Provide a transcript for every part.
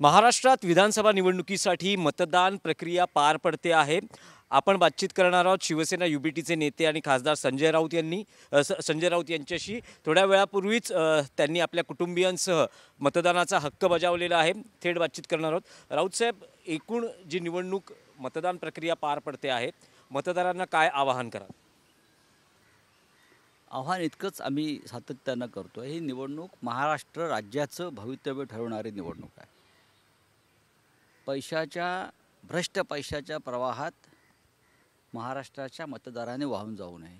महाराष्ट्रात विधानसभा निवडणुकीसाठी मतदान प्रक्रिया पार पडते आहे। आपण बातचीत करणार आहोत शिवसेना युबीटीचे नेते आणि खासदार संजय राऊत संजय राऊत यांच्याशी। थोड्या वेळापूर्वीच त्यांनी आपल्या कुटुंबियांसह मतदानाचा हक्क बजावलेला आहे। थेट बातचीत करणार आहोत। राऊत साहेब, एकूण जी निवडणूक मतदान प्रक्रिया पार पडते आहे, मतदारांना काय आवाहन कराल? आव्हान इतकंच आम्ही सातत्यानं करतो। ही निवडणूक महाराष्ट्र राज्याचं भवितव्य ठरवणारी निवडणूक आहे। भ्रष्ट पैशाच्या प्रवाहात महाराष्ट्राच्या मतदाराने वाहून जाऊ नये।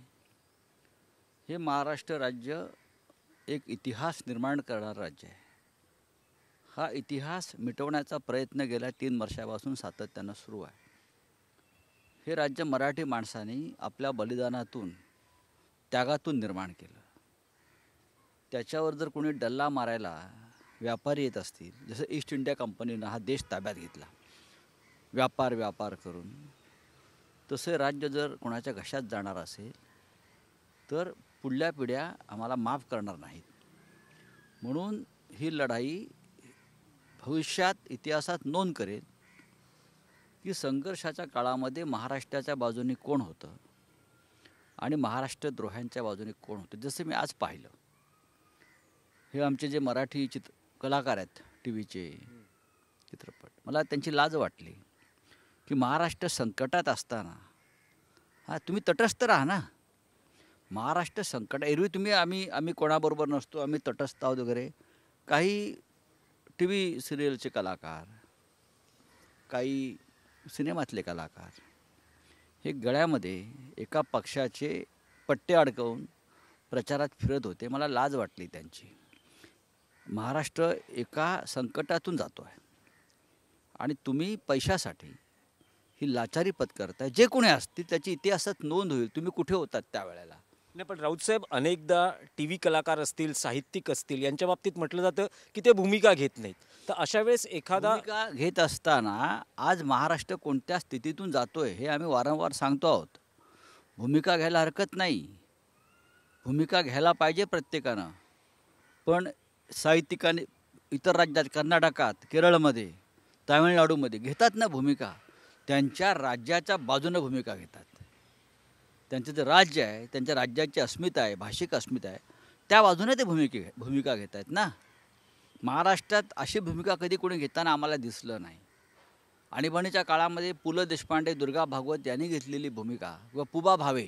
हे महाराष्ट्र राज्य एक इतिहास निर्माण करणारं राज्य आहे। हा इतिहास मिटवण्याचा प्रयत्न गेल्या 3 वर्षापासून सातत्यानं सुरू आहे। हे राज्य मराठी माणसांनी आपल्या बलिदानातून, त्यागातून निर्माण केलं। त्याच्यावर जर कोणी डल्ला मारायला व्यापारी येत असतील, जसं ईस्ट इंडिया कंपनीनं हा देश ताब्यात घेतला व्यापार करून, तसे राज्य जर कोणाच्या घशात जाणार असेल तर पुढल्या पिढ्या आम्हाला माफ करणार नाहीत। म्हणून ही लढाई भविष्यात इतिहासात नोंद करेल की संघर्षाच्या काळामध्ये महाराष्ट्राच्या बाजूने कोण होतं आणि महाराष्ट्रद्रोह्यांच्या बाजूने कोण होतं। जसं मी आज पाहिलं, हे आमचे जे मराठी कलाकार आहेत, टीव्हीचे चित्रपट, मला त्यांची लाज वाटली की महाराष्ट्र संकटात असताना तुम्ही तटस्थ राहा ना। महाराष्ट्र संकट, एरवी तुम्ही आम्ही कोणाबरोबर नसतो, आम्ही तटस्थ आहोत वगैरे। काही टी व्ही सिरियलचे कलाकार, काही सिनेमातले कलाकार हे गळ्यामध्ये एका पक्षाचे पट्टे अडकवून प्रचारात फिरत होते। मला लाज वाटली त्यांची। महाराष्ट्र एका संकटातून जातो आहे आणि तुम्ही पैशासाठी ही लाचारी पत्करताय। जे कोणी असतील त्याची इतिहासात नोंद होईल, तुम्ही कुठे होतात त्यावेळेला। नाही, पण राऊत साहेब, अनेकदा टीव्ही कलाकार असतील, साहित्यिक असतील, यांच्या बाबतीत म्हटलं जातं की ते भूमिका घेत नाहीत। तर अशा वेळेस एखादा भूमिका घेत असताना आज महाराष्ट्र कोणत्या स्थितीतून जातोय हे आम्ही वारंवार सांगतो आहोत। भूमिका घ्यायला हरकत नाही, भूमिका घ्यायला पाहिजे प्रत्येकानं। पण साहित्यिकांनी इतर राज्यात, कर्नाटकात, केरळमध्ये, तामिळनाडूमध्ये घेतात ना भूमिका, त्यांच्या राज्याच्या बाजूनं भूमिका घेतात। त्यांचं जे राज्य आहे, त्यांच्या राज्याची अस्मिता आहे, भाषिक अस्मिता आहे, त्या बाजूने ते भूमिका घेत आहेत ना। महाराष्ट्रात अशी भूमिका कधी कोणी घेताना आम्हाला दिसलं नाही। आणीबाणीच्या काळामध्ये पु ल देशपांडे, दुर्गा भागवत यांनी घेतलेली भूमिका, किंवा पुबा भावे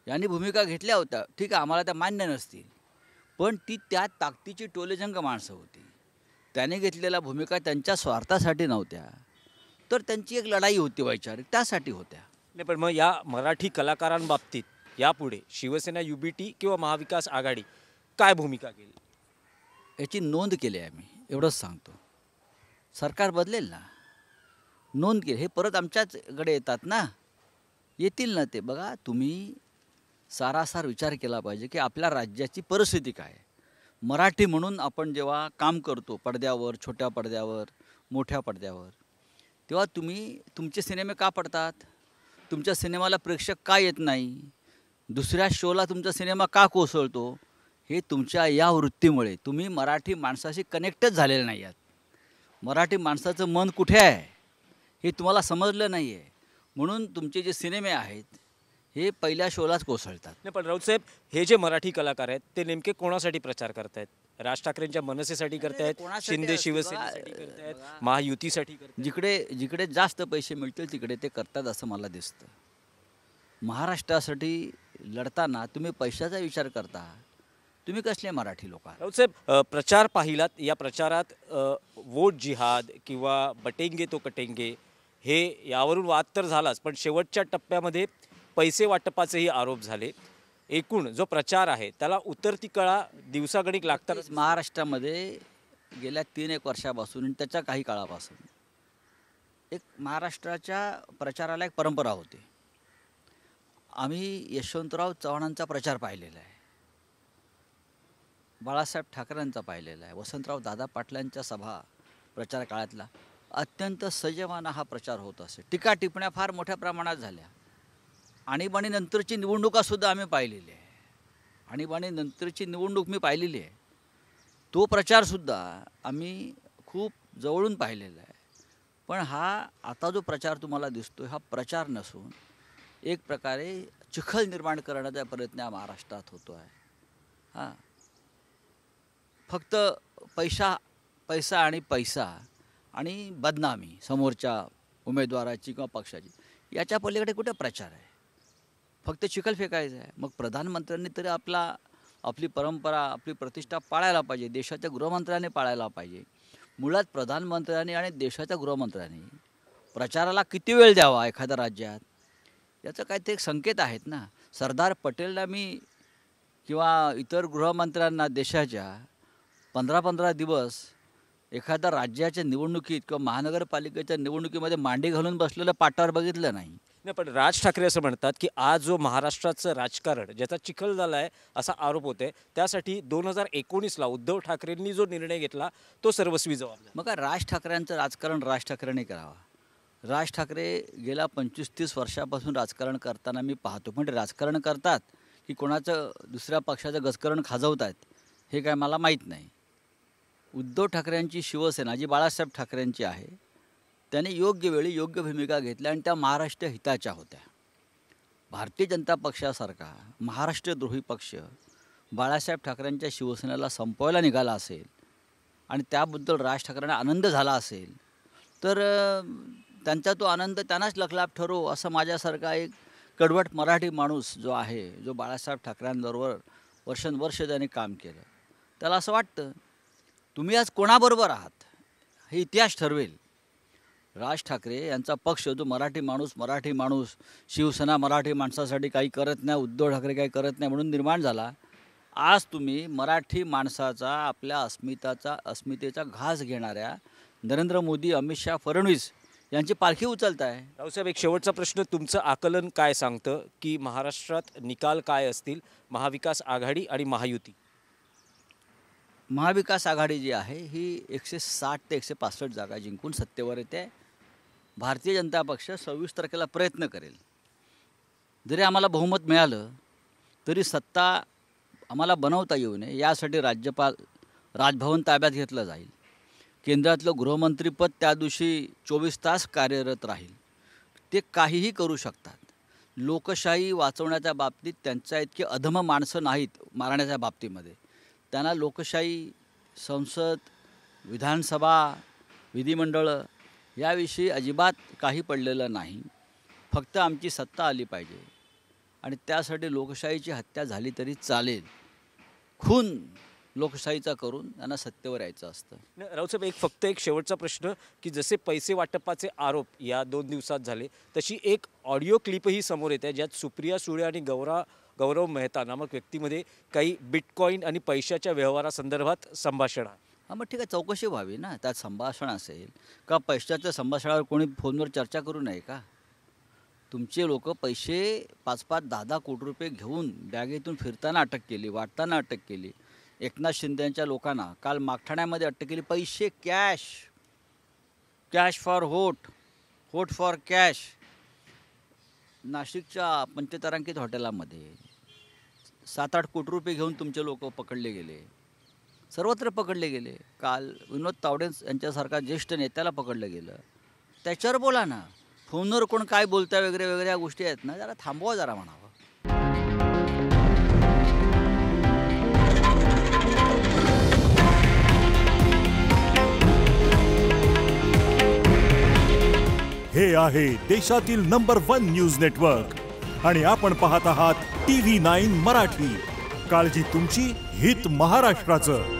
यांनी भूमिका घेतल्या होत्या, ठीक आहे, आम्हाला त्या मान्य नसतील, पण ती त्या ताकदीची टोलेजंग माणसं होती। त्याने घेतलेल्या भूमिका त्यांच्या स्वार्थासाठी नव्हत्या, तर त्यांची एक लढाई होती वैचारिक, त्यासाठी होत्या। नाही, पण मग या मराठी कलाकारांबाबतीत यापुढे शिवसेना युबीटी किंवा महाविकास आघाडी काय भूमिका घेईल याची नोंद केली आहे। आम्ही एवढंच सांगतो, सरकार बदलेल ना, नोंद केली। हे परत आमच्याचकडे येतात ना, येतील ना ते। बघा, तुम्ही सारासार विचार केला पाहिजे की आपल्या राज्याची परिस्थिती काय आहे। मराठी म्हणून आपण जेव्हा काम करतो पडद्यावर, छोट्या पडद्यावर, मोठ्या पडद्यावर, तेव्हा तुमचे सिनेमे का पडतात? तुमच्या सिनेमाला प्रेक्षक का येत नाही? दुसऱ्या शोला तुमचा सिनेमा का कोसळतो? हे तुमच्या या वृत्तीमुळे तुम्ही मराठी माणसाशी कनेक्टच झालेले नाही आहात। मराठी माणसाचं मन कुठे आहे हे तुम्हाला समजलं नाही आहे, म्हणून तुमचे जे सिनेमे आहेत हे पहिल्या शोलाच कोसळतात। नाही, पण राऊत साहेब, हे जे मराठी कलाकार आहेत ते नेमके कोणासाठी प्रचार करतायत? राज ठाकरेंच्या मनसेसाठी करतायत, शिंदे शिवसेनेसाठी करतायत, महायुतीसाठी करतायत? जिकडे जास्त पैसे मिळतील तिकडे ते करतात असं मला दिसतं। महाराष्ट्रासाठी लढताना तुम्ही पैशाचा विचार करता, तुम्ही कसले मराठी लोक आहात? राऊत साहेब, प्रचार पाहिलात, या प्रचारात वोट जिहाद किंवा बटेंगे तो कटेंगे हे यावरून वाद तर झालाच, पण शेवटच्या टप्प्यामध्ये पैसे वाटपाचेही आरोप झाले। एकूण जो प्रचार आहे त्याला उतरती कळा दिवसागणिक लागतात। महाराष्ट्रामध्ये गेल्या 3-1 वर्षापासून आणि त्याच्या काही काळापासून एक महाराष्ट्राच्या प्रचाराला एक परंपरा होती। आम्ही यशवंतराव चव्हाणांचा प्रचार पाहिलेला आहे, बाळासाहेब ठाकरेंचा पाहिलेला आहे, वसंतराव दादा पाटलांच्या सभा प्रचार काळातला अत्यंत संयमानं हा प्रचार होत असे। टीका टिप्पण्या फार मोठ्या प्रमाणात झाल्या। आणीबाणीनंतरची निवडणुकासुद्धा आम्ही पाहिलेली आहे। आणीबाणीनंतरची निवडणूक मी पाहिलेली आहे। तो प्रचारसुद्धा आम्ही खूप जवळून पाहिलेला आहे. पण हा आता जो प्रचार तुम्हाला दिसतो हा प्रचार नसून एक प्रकारे चिखल निर्माण करण्याचा प्रयत्न या महाराष्ट्रात होतो आहे. हां, फक्त पैसा आणि बदनामी समोरच्या उमेदवाराची किंवा पक्षाची, याच्या पलीकडे कुठे प्रचार आहे? फक्त चिखल फेकायचं आहे. मग प्रधानमंत्र्यांनी तरी आपली परंपरा, आपली प्रतिष्ठा पाळायला पाहिजे. देशाच्या गृहमंत्र्यांनी पाळायला पाहिजे. मुळात प्रधानमंत्र्यांनी आणि देशाच्या गृहमंत्र्यांनी प्रचाराला किती वेळ द्यावा एखाद्या राज्यात, याचं काहीतरी एक संकेत आहेत ना. सरदार पटेलला मी किंवा इतर गृहमंत्र्यांना देशाच्या 15-15 दिवस एखाद्या राज्याच्या निवडणुकीत किंवा महानगरपालिकेच्या निवडणुकीमध्ये मांडी घालून बसलेलं पाटावर बघितलं नाही. नाही, पण राज ठाकरे असं म्हणतात की आज जो महाराष्ट्राचं राजकारण ज्याचा चिखल झाला आहे असा आरोप होतोय, त्यासाठी 2019ला उद्धव ठाकरेंनी जो निर्णय घेतला तो सर्वस्वी जबाबदार. मग काय राज ठाकरेंचं राजकारण राज ठाकरेंनी करावा. राज ठाकरे गेल्या 25-30 वर्षापासून राजकारण करताना मी पाहतो. पण राजकारण करतात की कोणाचं दुसऱ्या पक्षाचं गजकरण खाजवत आहेत हे काय मला माहीत नाही. उद्धव ठाकरेंची शिवसेना जी बाळासाहेब ठाकरेंची आहे, त्याने योग्य वेळी योग्य भूमिका घेतल्या आणि त्या महाराष्ट्र हिताच्या होत्या. भारतीय जनता पक्षासारखा महाराष्ट्रद्रोही पक्ष बाळासाहेब ठाकरेंच्या शिवसेनेला संपवायला निघाला असेल आणि त्याबद्दल राज ठाकरेंना आनंद झाला असेल तर त्यांचा तो आनंद त्यांनाच लखलाप ठरो, असं माझ्यासारखा एक कडवट मराठी माणूस जो आहे, जो बाळासाहेब ठाकरेंबरोबर वर्षानुवर्ष त्यांनी काम केलं, त्याला असं वाटतं तुम्ही आज कोणाबरोबर आहात हे इतिहास ठरवेल. राज ठाकरे यांचा पक्ष जो मराठी माणूस शिवसेना मराठी माणसासाठी काही करत नाही, उद्धव ठाकरे काही करत नाही म्हणून निर्माण झाला. आज तुम्ही मराठी माणसाचा, आपल्या अस्मितेचा घास घेणाऱ्या नरेंद्र मोदी, अमित शहा, फडणवीस यांची पालखी उचलताय. रावसाहेब, एक शेवटचा प्रश्न, तुमचं आकलन काय सांगतं की महाराष्ट्रात निकाल काय असतील, महाविकास आघाडी आणि महायुती? महाविकास आघाडी जी आहे ही 160 ते 165 जागा जिंकून सत्तेवर येते. भारतीय जनता पक्ष 26 तारखेला प्रयत्न करेल. जरी आम्हाला बहुमत मिळालं तरी सत्ता आम्हाला बनवता येऊ नये यासाठी राजभवन ताब्यात घेतलं जाईल. केंद्रातलं गृहमंत्रीपद त्या दिवशी 24 तास कार्यरत राहील. ते काहीही करू शकतात. लोकशाही वाचवण्याच्या बाबतीत त्यांच्या इतके अधम माणसं नाहीत. मारण्याच्या बाबतीमध्ये त्यांना लोकशाही, संसद, विधानसभा, विधिमंडळ याविषयी अजिबात काही पडलेलं नाही. फक्त आमची सत्ता आली पाहिजे आणि त्यासाठी लोकशाहीची हत्या झाली तरी चालेल. खून लोकशाहीचा करून त्यांना सत्तेवर यायचं असतं. रावसाहेब, फक्त एक शेवटचा प्रश्न की जसे पैसे वाटपाचे आरोप या 2 दिवसात झाले, तशी एक ऑडिओ क्लिपही समोर येते ज्यात सुप्रिया सुळे आणि गौरव मेहता नामक व्यक्तीमध्ये काही बिटकॉईन आणि पैशाच्या व्यवहारासंदर्भात संभाषण आहे. हां, मग ठीक आहे, चौकशी व्हावी ना. त्यात संभाषण असेल का पैशाच्या संभाषणावर कोणी फोनवर चर्चा करू नये का? तुमचे लोक पैसे 5-5, 10-10 कोटी रुपये घेऊन बॅगेतून फिरताना अटक केली, वाटताना अटक केली. एकनाथ शिंदेच्या लोकांना काल मागठाण्यामध्ये अटक केली. पैसे कॅश फॉर होट फॉर कॅश. नाशिकच्या पंचतारांकित हॉटेलामध्ये 7-8 कोटी रुपये घेऊन तुमचे लोक पकडले गेले. सर्वत्र पकडले गेले. काल विनोद तावडे यांच्यासारखा ज्येष्ठ नेत्याला पकडलं गेलं. त्याच्यावर बोला ना. फोनवर कोण काय बोलता वगैरे वगैरे या गोष्टी आहेत ना, जरा थांबवा, जरा म्हणावं. हे आहे देशातील नंबर 1 न्यूज नेटवर्क आणि आपण पाहत आहात TV9 मराठी. काळजी तुमची, हित महाराष्ट्राचं.